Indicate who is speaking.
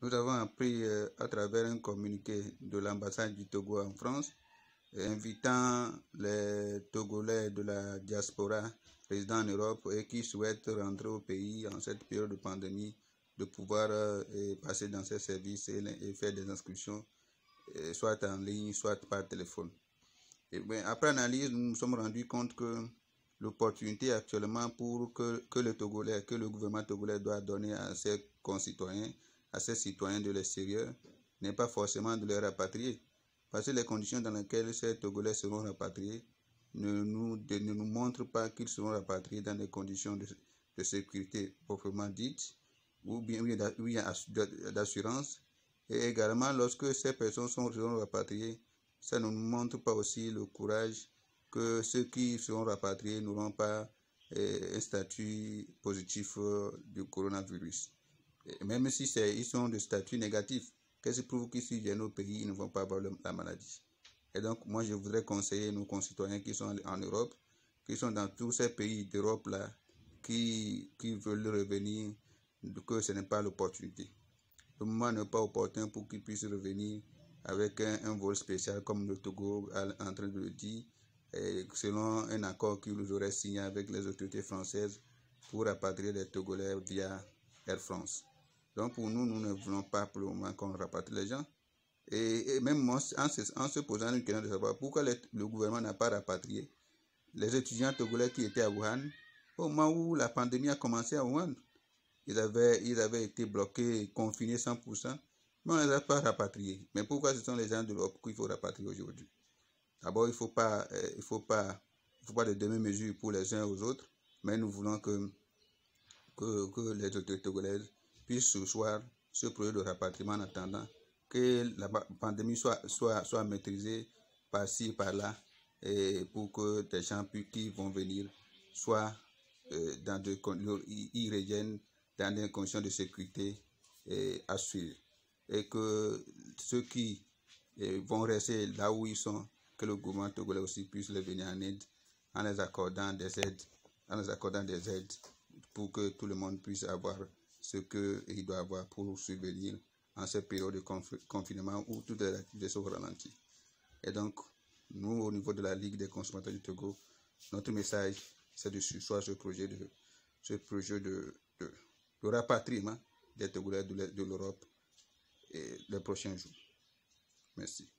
Speaker 1: Nous avons appris à travers un communiqué de l'ambassade du Togo en France, invitant les Togolais de la diaspora résidant en Europe et qui souhaitent rentrer au pays en cette période de pandémie, de pouvoir passer dans ces services et faire des inscriptions, soit en ligne, soit par téléphone. Et bien, après analyse, nous nous sommes rendus compte que l'opportunité actuellement pour que le gouvernement togolais doit donner à ses concitoyens, à ses citoyens de l'extérieur, n'est pas forcément de les rapatrier. Parce que les conditions dans lesquelles ces Togolais seront rapatriés ne nous montrent pas qu'ils seront rapatriés dans des conditions de sécurité proprement dites, ou bien d'assurance. Et également, lorsque ces personnes seront rapatriées, ça ne nous montre pas aussi le courage que ceux qui seront rapatriés n'auront pas un statut positif du coronavirus. Et même si ils sont de statut négatif, qu'est-ce qui prouve qu'ici viennent au pays, ils ne vont pas avoir la maladie. Et donc, moi, je voudrais conseiller nos concitoyens qui sont en Europe, qui sont dans tous ces pays d'Europe là, qui veulent revenir, que ce n'est pas l'opportunité. Le moment n'est pas opportun pour qu'ils puissent revenir avec un vol spécial comme le Togo est en train de le dire, selon un accord qu'ils auraient signé avec les autorités françaises pour rapatrier les Togolais via Air France. Donc pour nous, nous ne voulons pas pour le moment qu'on rapatrie les gens. Et même moi, en se posant une question de savoir pourquoi le gouvernement n'a pas rapatrié les étudiants togolais qui étaient à Wuhan, au moment où la pandémie a commencé à Wuhan, ils avaient été bloqués, confinés 100%, mais on ne les a pas rapatriés. Mais pourquoi ce sont les gens de l'Europe qu'il faut rapatrier aujourd'hui? D'abord, il ne faut pas de demi-mesure pour les uns aux autres, mais nous voulons que les autorités togolaises puissent ce projet de rapatriement en attendant que la pandémie soit maîtrisée par-ci, par-là, et pour que des gens qui vont venir soient ils reviennent dans des conditions de sécurité assurées. Et que ceux qui vont rester là où ils sont, que le gouvernement togolais aussi puisse les venir en aide en les accordant des aides, pour que tout le monde puisse avoir ce qu'il doit avoir pour survenir en cette période de confinement où toutes les activités sont ralenties. Et donc, nous, au niveau de la Ligue des consommateurs du Togo, notre message, c'est de surseoir ce projet de rapatriement des Togolais de l'Europe les prochains jours. Merci.